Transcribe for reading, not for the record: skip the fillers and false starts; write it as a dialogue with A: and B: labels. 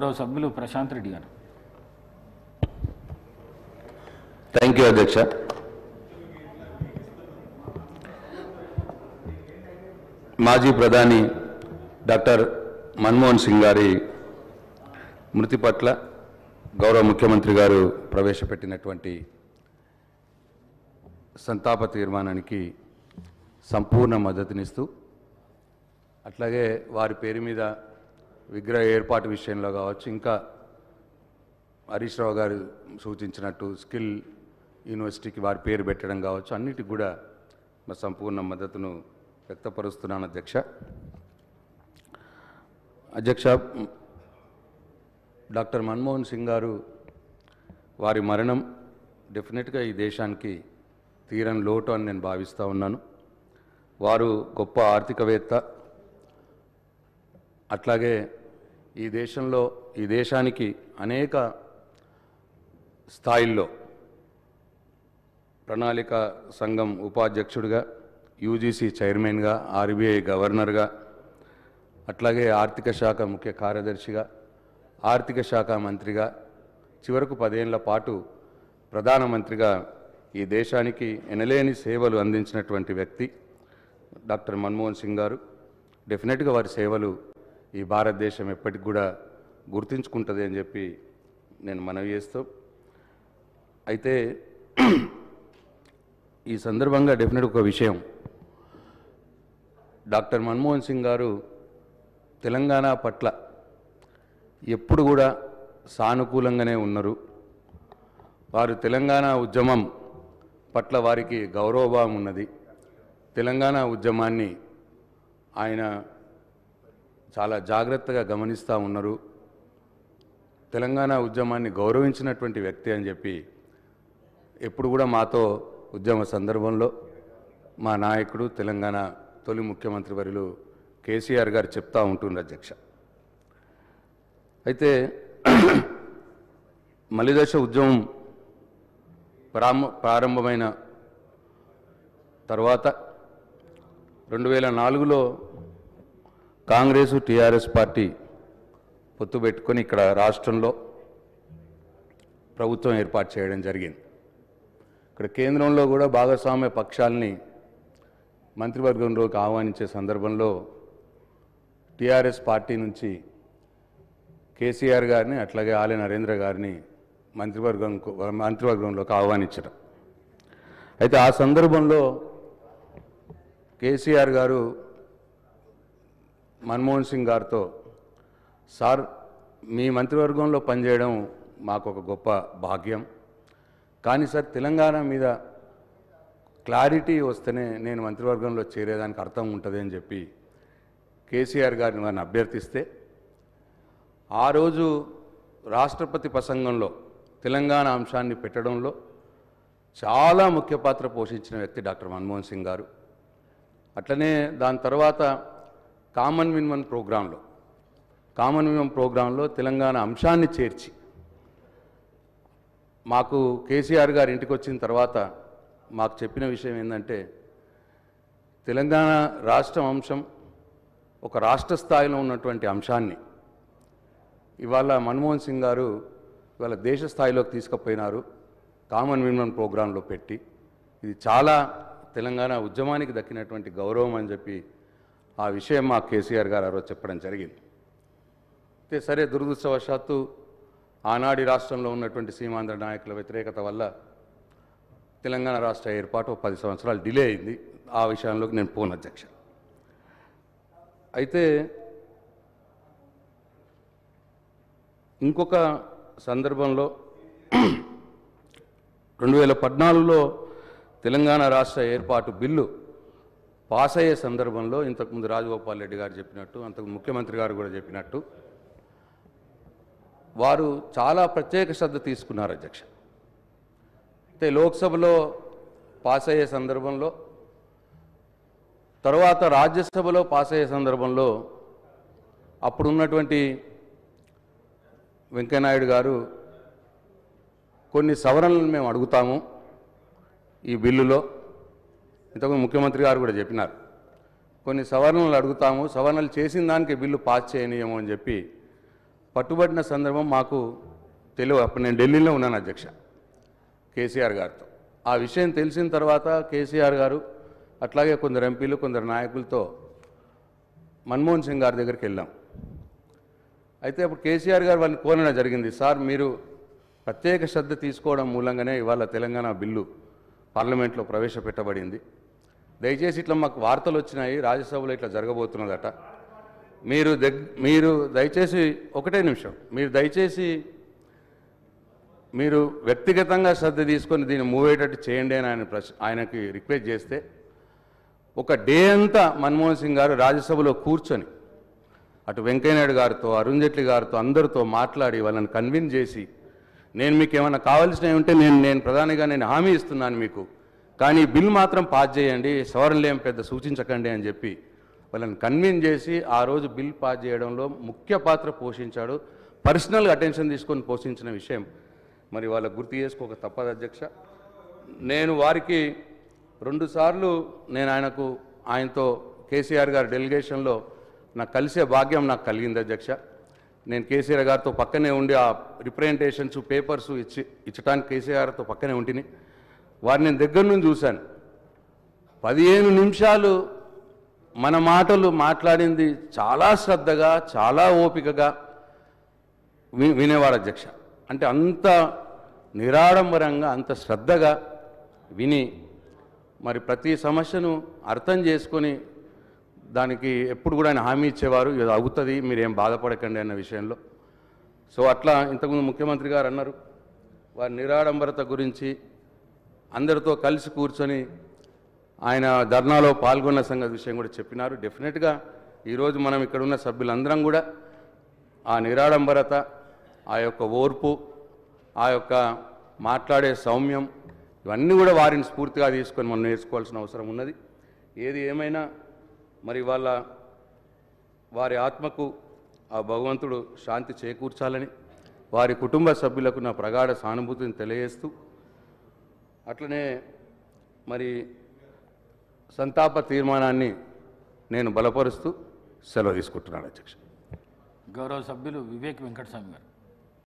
A: సభ్యులు ప్రశాంత్ రెడ్డి గారు.
B: Thank you అధ్యక్ష. మాజీ ప్రధాని డాక్టర్ మన్మోహన్ సింగ్ గారి మృతి పట్ల గౌరవ ముఖ్యమంత్రి గారు ప్రవేశపెట్టినటువంటి సంతాప తీర్మానానికి సంపూర్ణ మద్దతునిస్తూ, అట్లాగే వారి పేరు మీద విగ్రహ ఏర్పాటు విషయంలో కావచ్చు, ఇంకా హరీష్ రావు గారు సూచించినట్టు స్కిల్ యూనివర్సిటీకి వారి పేరు పెట్టడం కావచ్చు, అన్నిటికి కూడా సంపూర్ణ మద్దతును వ్యక్తపరుస్తున్నాను అధ్యక్ష. డాక్టర్ మన్మోహన్ సింగ్ గారు వారి మరణం డెఫినెట్గా ఈ దేశానికి తీరని లోటు అని నేను భావిస్తూ ఉన్నాను. వారు గొప్ప ఆర్థికవేత్త, అట్లాగే ఈ దేశానికి అనేక స్థాయిల్లో ప్రణాళిక సంఘం ఉపాధ్యక్షుడిగా, యూజీసీ చైర్మన్గా, ఆర్బీఐ గవర్నర్గా, అట్లాగే ఆర్థిక శాఖ ముఖ్య కార్యదర్శిగా, ఆర్థిక శాఖ మంత్రిగా, చివరకు 10 ఏళ్ల పాటు ప్రధానమంత్రిగా ఈ దేశానికి ఎనలేని సేవలు అందించినటువంటి వ్యక్తి డాక్టర్ మన్మోహన్ సింగ్ గారు. డెఫినెట్గా వారి సేవలు ఈ భారతదేశం ఎప్పటికి కూడా గుర్తుంచుకుంటుంది అని చెప్పి నేను మనవి చేస్తూ, అయితే ఈ సందర్భంగా డెఫినెట్ ఒక విషయం, డాక్టర్ మన్మోహన్ సింగ్ గారు తెలంగాణ పట్ల ఎప్పుడు కూడా సానుకూలంగానే ఉన్నారు. వారు తెలంగాణ ఉద్యమం పట్ల వారికి గౌరవభావం ఉన్నది. తెలంగాణ ఉద్యమాన్ని ఆయన చాలా జాగ్రత్తగా గమనిస్తూ ఉన్నారు. తెలంగాణ ఉద్యమాన్ని గౌరవించినటువంటి వ్యక్తి అని చెప్పి ఎప్పుడు కూడా మాతో ఉద్యమ సందర్భంలో మా నాయకుడు, తెలంగాణ తొలి ముఖ్యమంత్రి వర్యులు కేసీఆర్ గారు చెప్తూ ఉంటున్నారు అధ్యక్ష. అయితే మలిదశ ఉద్యమం ప్రారంభమైన తర్వాత 2004లో కాంగ్రెసు టీఆర్ఎస్ పార్టీ పొత్తు పెట్టుకొని ఇక్కడ రాష్ట్రంలో ప్రభుత్వం ఏర్పాటు చేయడం జరిగింది. ఇక్కడ కేంద్రంలో కూడా భాగస్వామ్య పక్షాలని మంత్రివర్గంలోకి ఆహ్వానించే సందర్భంలో టీఆర్ఎస్ పార్టీ నుంచి కేసీఆర్ గారిని, అట్లాగే ఆలయ నరేంద్ర గారిని మంత్రివర్గంలోకి ఆహ్వానించడం. అయితే ఆ సందర్భంలో కేసీఆర్ గారు మన్మోహన్ సింగ్ గారితో, సార్ మీ మంత్రివర్గంలో పనిచేయడం మాకు ఒక గొప్ప భాగ్యం, కానీ సార్ తెలంగాణ మీద క్లారిటీ వస్తేనే నేను మంత్రివర్గంలో చేరేదానికి అర్థం ఉంటుంది అని చెప్పి కేసీఆర్ గారిని వారిని అభ్యర్థిస్తే, ఆ రోజు రాష్ట్రపతి ప్రసంగంలో తెలంగాణ అంశాన్ని పెట్టడంలో చాలా ముఖ్య పాత్ర పోషించిన వ్యక్తి డాక్టర్ మన్మోహన్ సింగ్ గారు. అట్లనే దాని తర్వాత కామన్ మినిమం ప్రోగ్రాంలో తెలంగాణ అంశాన్ని చేర్చి, మాకు కేసీఆర్ గారు ఇంటికి వచ్చిన తర్వాత మాకు చెప్పిన విషయం ఏంటంటే, తెలంగాణ రాష్ట్రం అంశం ఒక రాష్ట్ర స్థాయిలో ఉన్నటువంటి అంశాన్ని ఇవాళ మన్మోహన్ సింగ్ గారు ఇవాళ దేశ స్థాయిలోకి తీసుకుపోయినారు, కామన్ మినిమం ప్రోగ్రాంలో పెట్టి. ఇది చాలా తెలంగాణ ఉద్యమానికి దక్కినటువంటి గౌరవం అని చెప్పి ఆ విషయం మా కేసీఆర్ గారు ఆ రోజు చెప్పడం జరిగింది. అయితే సరే, దురదృష్టవశాత్తు ఆనాడి రాష్ట్రంలో ఉన్నటువంటి సీమాంధ్ర నాయకుల వ్యతిరేకత వల్ల తెలంగాణ రాష్ట్ర ఏర్పాటు 10 సంవత్సరాలు డిలే అయింది. ఆ విషయంలోకి నేను పోను అధ్యక్ష. అయితే ఇంకొక సందర్భంలో 2014లో తెలంగాణ రాష్ట్ర ఏర్పాటు బిల్లు పాస్ అయ్యే సందర్భంలో ఇంతకుముందు రాజగోపాల్ రెడ్డి గారు చెప్పినట్టు, అంతకు ముఖ్యమంత్రి గారు కూడా చెప్పినట్టు, వారు చాలా ప్రత్యేక శ్రద్ధ తీసుకున్నారు అధ్యక్ష. అయితే లోక్సభలో పాస్ అయ్యే సందర్భంలో, తర్వాత రాజ్యసభలో పాస్ అయ్యే సందర్భంలో అప్పుడున్నటువంటి వెంకయ్యనాయుడు గారు కొన్ని సవరణలను మేము అడుగుతాము ఈ బిల్లులో, ఇంతకుముందు ముఖ్యమంత్రి గారు కూడా చెప్పినారు, కొన్ని సవరణలు అడుగుతాము, సవరణలు చేసిన దానికి బిల్లు పాస్ చేయనీయము అని చెప్పి పట్టుబడిన సందర్భం మాకు తెలియదు. అప్పుడు నేను ఢిల్లీలో ఉన్నాను అధ్యక్ష కేసీఆర్ గారితో. ఆ విషయం తెలిసిన తర్వాత కేసీఆర్ గారు అట్లాగే కొందరు ఎంపీలు కొందరు నాయకులతో మన్మోహన్ సింగ్ గారి దగ్గరికి వెళ్ళాం. అయితే అప్పుడు కేసీఆర్ గారు వాళ్ళని కోరడం జరిగింది, సార్ మీరు ప్రత్యేక శ్రద్ధ తీసుకోవడం మూలంగానే ఇవాళ తెలంగాణ బిల్లు పార్లమెంట్లో ప్రవేశపెట్టబడింది. దయచేసి ఇట్లా మాకు వార్తలు వచ్చినాయి, రాజ్యసభలో ఇట్లా జరగబోతున్నదట, మీరు దయచేసి ఒకటే నిమిషం, మీరు దయచేసి మీరు వ్యక్తిగతంగా శ్రద్ధ తీసుకొని దీన్ని మూవ్ అయ్యేటట్టు చేయండి అని ఆయనకి రిక్వెస్ట్ చేస్తే ఒక డే అంతా మన్మోహన్ సింగ్ గారు రాజ్యసభలో కూర్చొని అటు వెంకయ్యనాయుడు గారితో అరుణ్ జైట్లీ గారితో అందరితో మాట్లాడి వాళ్ళని కన్విన్స్ చేసి నేను మీకు ఏమైనా కావాల్సినవి ఉంటే నేను ప్రధానిగా నేను హామీ ఇస్తున్నాను మీకు, కానీ బిల్ మాత్రం పాస్ చేయండి, సవరణలు ఏం పెద్ద సూచించకండి అని చెప్పి వాళ్ళని కన్విన్స్ చేసి ఆ రోజు బిల్ పాస్ చేయడంలో ముఖ్య పాత్ర పోషించాడు. పర్సనల్ అటెన్షన్ తీసుకొని పోషించిన విషయం మరి వాళ్ళకు గుర్తు చేసుకోక తప్పదు అధ్యక్ష. నేను వారికి 2 సార్లు నేను ఆయనతో కేసీఆర్ గారి డెలిగేషన్లో నాకు కలిసే భాగ్యం నాకు కలిగింది అధ్యక్ష. నేను కేసీఆర్ గారితో పక్కనే ఉండి ఆ రిప్రజెంటేషన్స్ పేపర్స్ ఇచ్చడానికి కేసీఆర్తో పక్కనే ఉంటిని. వారిని నేను దగ్గర నుంచి చూశాను. 15 నిమిషాలు మన మాటలు మాట్లాడింది చాలా శ్రద్ధగా చాలా ఓపికగా వినేవాడు అధ్యక్ష. అంటే అంత నిరాడంబరంగా అంత శ్రద్ధగా విని మరి ప్రతి సమస్యను అర్థం చేసుకొని దానికి ఎప్పుడు కూడా ఆయన హామీ ఇచ్చేవారు, ఇది అవుతుంది మీరేం బాధపడకండి అన్న విషయంలో. సో అట్లా ఇంతకుముందు ముఖ్యమంత్రి గారు అన్నారు వారి నిరాడంబరత గురించి, అందరితో కలిసి కూర్చొని ఆయన ధర్నాలో పాల్గొన్న సంగతి విషయం కూడా చెప్పినారు. డెఫినెట్గా ఈరోజు మనం ఇక్కడ ఉన్న సభ్యులందరం కూడా ఆ నిరాడంబరత, ఆ యొక్క ఓర్పు, ఆ యొక్క మాట్లాడే సౌమ్యం ఇవన్నీ కూడా వారిని స్ఫూర్తిగా తీసుకొని మనం నేర్చుకోవాల్సిన అవసరం ఉన్నది. ఏది ఏమైనా మరి వారి ఆత్మకు ఆ భగవంతుడు శాంతి చేకూర్చాలని వారి కుటుంబ సభ్యులకు నా ప్రగాఢ సానుభూతిని తెలియజేస్తూ అట్లనే మరి సంతాప తీర్మానాన్ని నేను బలపరుస్తూ సెలవు తీసుకుంటున్నాను అధ్యక్ష.
A: గౌరవ సభ్యులు వివేక్ వెంకటస్వామి గారు.